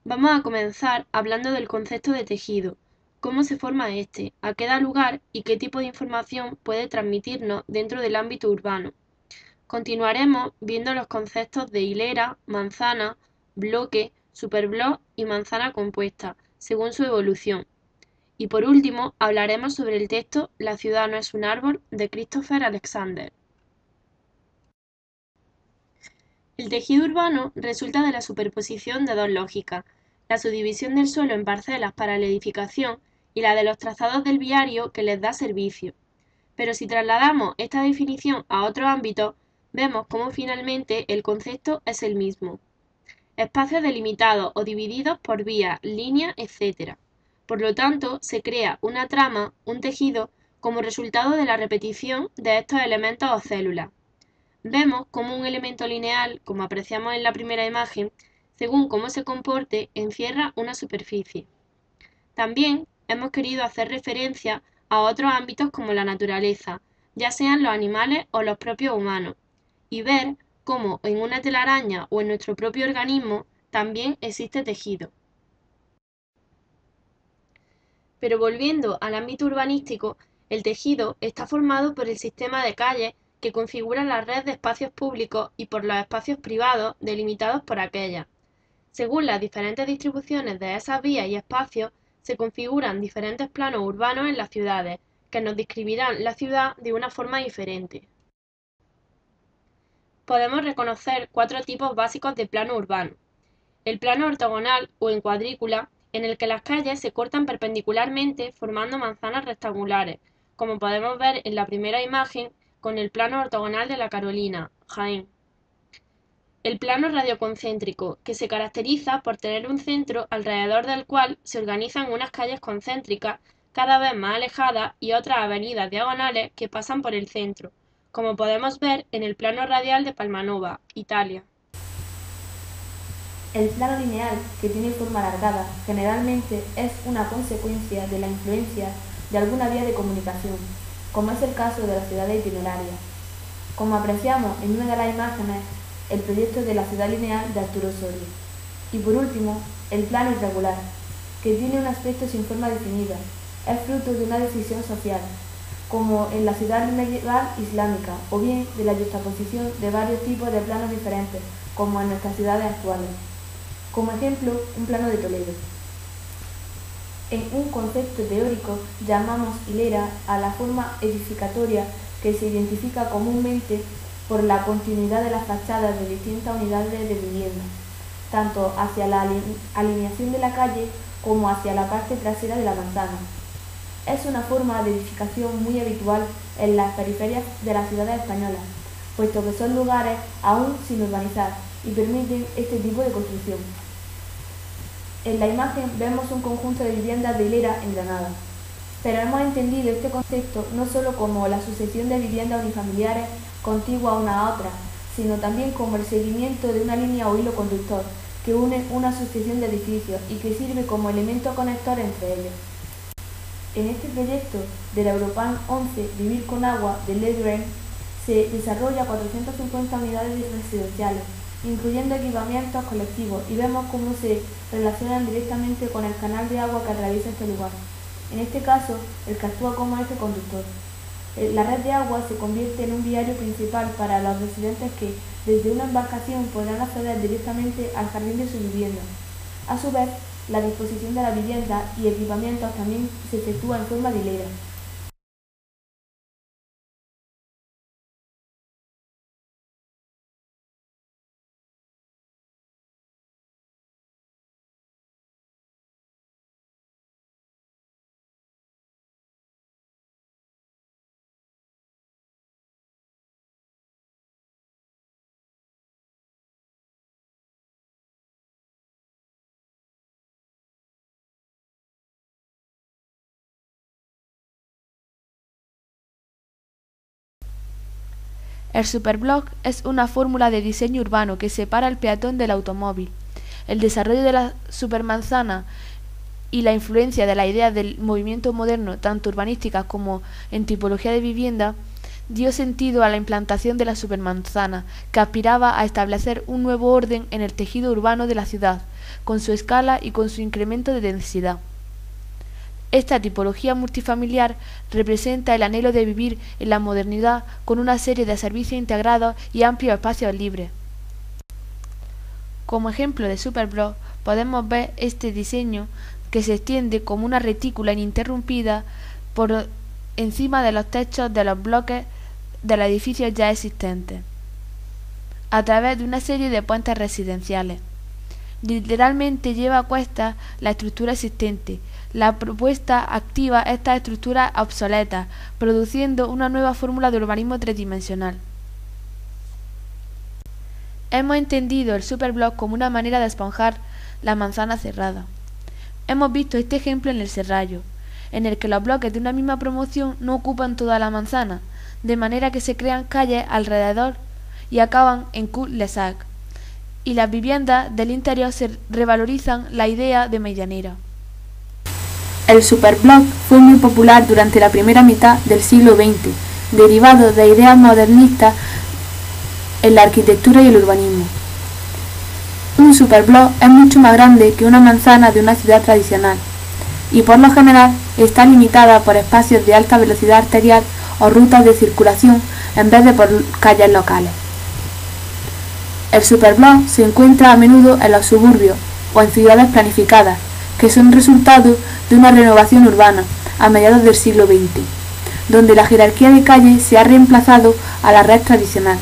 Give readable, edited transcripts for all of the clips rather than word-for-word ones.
Vamos a comenzar hablando del concepto de tejido, cómo se forma este, a qué da lugar y qué tipo de información puede transmitirnos dentro del ámbito urbano. Continuaremos viendo los conceptos de hilera, manzana, bloque, superblock y manzana compuesta, según su evolución. Y por último, hablaremos sobre el texto La ciudad no es un árbol, de Christopher Alexander. El tejido urbano resulta de la superposición de dos lógicas, la subdivisión del suelo en parcelas para la edificación y la de los trazados del viario que les da servicio. Pero si trasladamos esta definición a otros ámbitos, vemos cómo finalmente el concepto es el mismo. Espacios delimitados o divididos por vías, líneas, etc. Por lo tanto, se crea una trama, un tejido, como resultado de la repetición de estos elementos o células. Vemos cómo un elemento lineal, como apreciamos en la primera imagen, según cómo se comporte, encierra una superficie. También hemos querido hacer referencia a otros ámbitos como la naturaleza, ya sean los animales o los propios humanos, y ver cómo en una telaraña o en nuestro propio organismo también existe tejido. Pero volviendo al ámbito urbanístico, el tejido está formado por el sistema de calles que configuran la red de espacios públicos y por los espacios privados delimitados por aquellas. Según las diferentes distribuciones de esas vías y espacios, se configuran diferentes planos urbanos en las ciudades, que nos describirán la ciudad de una forma diferente. Podemos reconocer cuatro tipos básicos de plano urbano. El plano ortogonal o en cuadrícula, en el que las calles se cortan perpendicularmente formando manzanas rectangulares, como podemos ver en la primera imagen con el plano ortogonal de La Carolina, Jaén. El plano radioconcéntrico, que se caracteriza por tener un centro alrededor del cual se organizan unas calles concéntricas cada vez más alejadas y otras avenidas diagonales que pasan por el centro, como podemos ver en el plano radial de Palmanova, Italia. El plano lineal, que tiene forma alargada, generalmente es una consecuencia de la influencia de alguna vía de comunicación, como es el caso de las ciudades itinerarias. Como apreciamos en una de las imágenes, el proyecto de la ciudad lineal de Arturo Soria. Y por último, el plano irregular, que tiene un aspecto sin forma definida, es fruto de una decisión social, como en la ciudad medieval islámica, o bien de la yuxtaposición de varios tipos de planos diferentes, como en nuestras ciudades actuales. Como ejemplo, un plano de Toledo. En un concepto teórico llamamos hilera a la forma edificatoria que se identifica comúnmente por la continuidad de las fachadas de distintas unidades de vivienda, tanto hacia la alineación de la calle como hacia la parte trasera de la manzana. Es una forma de edificación muy habitual en las periferias de las ciudades españolas, puesto que son lugares aún sin urbanizar y permiten este tipo de construcción. En la imagen vemos un conjunto de viviendas de hilera en Granada, pero hemos entendido este concepto no solo como la sucesión de viviendas unifamiliares contiguas una a otra, sino también como el seguimiento de una línea o hilo conductor que une una sucesión de edificios y que sirve como elemento conector entre ellos. En este proyecto de la Europan 11 Vivir con Agua de Led Green se desarrolla 450 unidades residenciales, incluyendo equipamientos colectivos, y vemos cómo se relacionan directamente con el canal de agua que atraviesa este lugar. En este caso, el que actúa como eje conductor. La red de agua se convierte en un viario principal para los residentes que, desde una embarcación, podrán acceder directamente al jardín de su vivienda. A su vez, la disposición de la vivienda y equipamientos también se efectúa en forma de hilera. El superblock es una fórmula de diseño urbano que separa al peatón del automóvil. El desarrollo de la supermanzana y la influencia de la idea del movimiento moderno, tanto urbanística como en tipología de vivienda, dio sentido a la implantación de la supermanzana, que aspiraba a establecer un nuevo orden en el tejido urbano de la ciudad, con su escala y con su incremento de densidad. Esta tipología multifamiliar representa el anhelo de vivir en la modernidad con una serie de servicios integrados y amplios espacios libres. Como ejemplo de superblock podemos ver este diseño que se extiende como una retícula ininterrumpida por encima de los techos de los bloques de los edificios ya existentes, a través de una serie de puentes residenciales. Literalmente lleva a cuestas la estructura existente. La propuesta activa estas estructuras obsoletas, produciendo una nueva fórmula de urbanismo tridimensional. Hemos entendido el superblock como una manera de esponjar la manzana cerrada. Hemos visto este ejemplo en el Serrallo, en el que los bloques de una misma promoción no ocupan toda la manzana, de manera que se crean calles alrededor y acaban en cul-de-sac, y las viviendas del interior se revalorizan la idea de medianera. El superblock fue muy popular durante la primera mitad del siglo XX, derivado de ideas modernistas en la arquitectura y el urbanismo. Un superblock es mucho más grande que una manzana de una ciudad tradicional, y por lo general está limitada por espacios de alta velocidad arterial o rutas de circulación en vez de por calles locales. El superblock se encuentra a menudo en los suburbios o en ciudades planificadas, que son resultado de una renovación urbana a mediados del siglo XX, donde la jerarquía de calles se ha reemplazado a la red tradicional.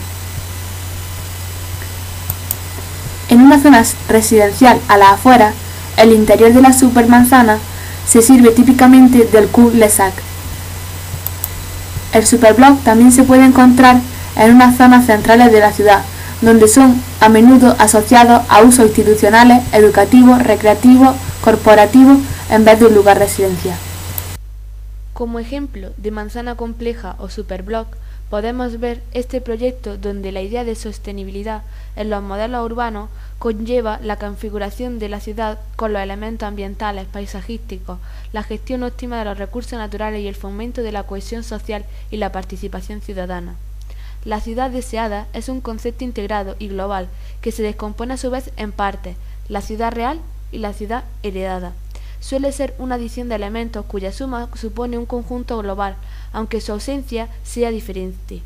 En una zona residencial a las afueras, el interior de la supermanzana se sirve típicamente del cul-de-sac. El superblock también se puede encontrar en unas zonas centrales de la ciudad, donde son a menudo asociados a usos institucionales, educativos, recreativos, corporativos, en vez de un lugar residencial. Como ejemplo de manzana compleja o superblock, podemos ver este proyecto donde la idea de sostenibilidad en los modelos urbanos conlleva la configuración de la ciudad con los elementos ambientales, paisajísticos, la gestión óptima de los recursos naturales y el fomento de la cohesión social y la participación ciudadana. La ciudad deseada es un concepto integrado y global que se descompone a su vez en partes, la ciudad real y la ciudad heredada. Suele ser una adición de elementos cuya suma supone un conjunto global, aunque su ausencia sea diferente.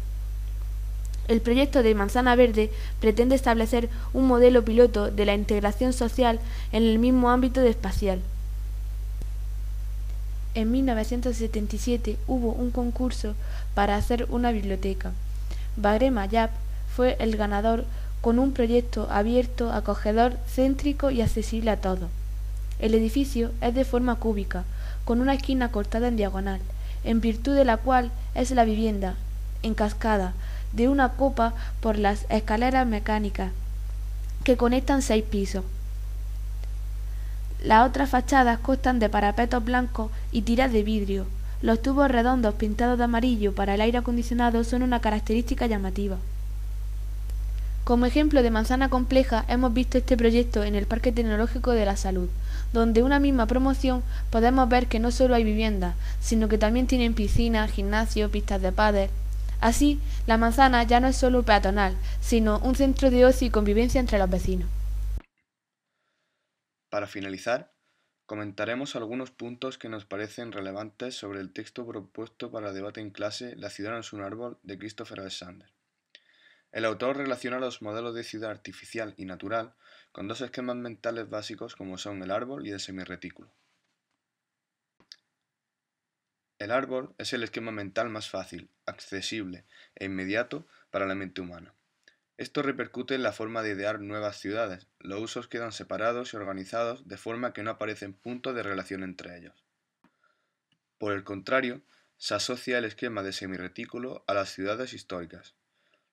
El proyecto de Manzana Verde pretende establecer un modelo piloto de la integración social en el mismo ámbito espacial. En 1977 hubo un concurso para hacer una biblioteca. Bagre Mayab fue el ganador con un proyecto abierto, acogedor, céntrico y accesible a todos. El edificio es de forma cúbica, con una esquina cortada en diagonal, en virtud de la cual es la vivienda, en cascada, de una copa por las escaleras mecánicas, que conectan 6 pisos. Las otras fachadas constan de parapetos blancos y tiras de vidrio. Los tubos redondos pintados de amarillo para el aire acondicionado son una característica llamativa. Como ejemplo de manzana compleja hemos visto este proyecto en el Parque Tecnológico de la Salud, donde una misma promoción podemos ver que no solo hay viviendas, sino que también tienen piscinas, gimnasio, pistas de pádel. Así, la manzana ya no es solo peatonal, sino un centro de ocio y convivencia entre los vecinos. Para finalizar, comentaremos algunos puntos que nos parecen relevantes sobre el texto propuesto para debate en clase La ciudad no es un árbol de Christopher Alexander. El autor relaciona los modelos de ciudad artificial y natural con dos esquemas mentales básicos como son el árbol y el semirretículo. El árbol es el esquema mental más fácil, accesible e inmediato para la mente humana. Esto repercute en la forma de idear nuevas ciudades. Los usos quedan separados y organizados de forma que no aparecen puntos de relación entre ellos. Por el contrario, se asocia el esquema de semirretículo a las ciudades históricas.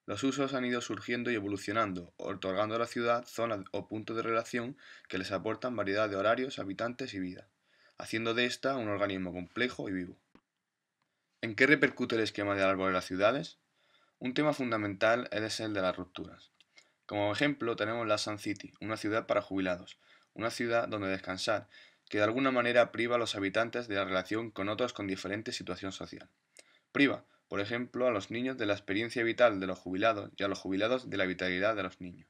Los usos han ido surgiendo y evolucionando, otorgando a la ciudad zonas o puntos de relación que les aportan variedad de horarios, habitantes y vida, haciendo de ésta un organismo complejo y vivo. ¿En qué repercute el esquema del árbol en las ciudades? Un tema fundamental es el de las rupturas. Como ejemplo tenemos la Sun City, una ciudad para jubilados, una ciudad donde descansar, que de alguna manera priva a los habitantes de la relación con otros con diferente situación social. Priva, por ejemplo, a los niños de la experiencia vital de los jubilados y a los jubilados de la vitalidad de los niños.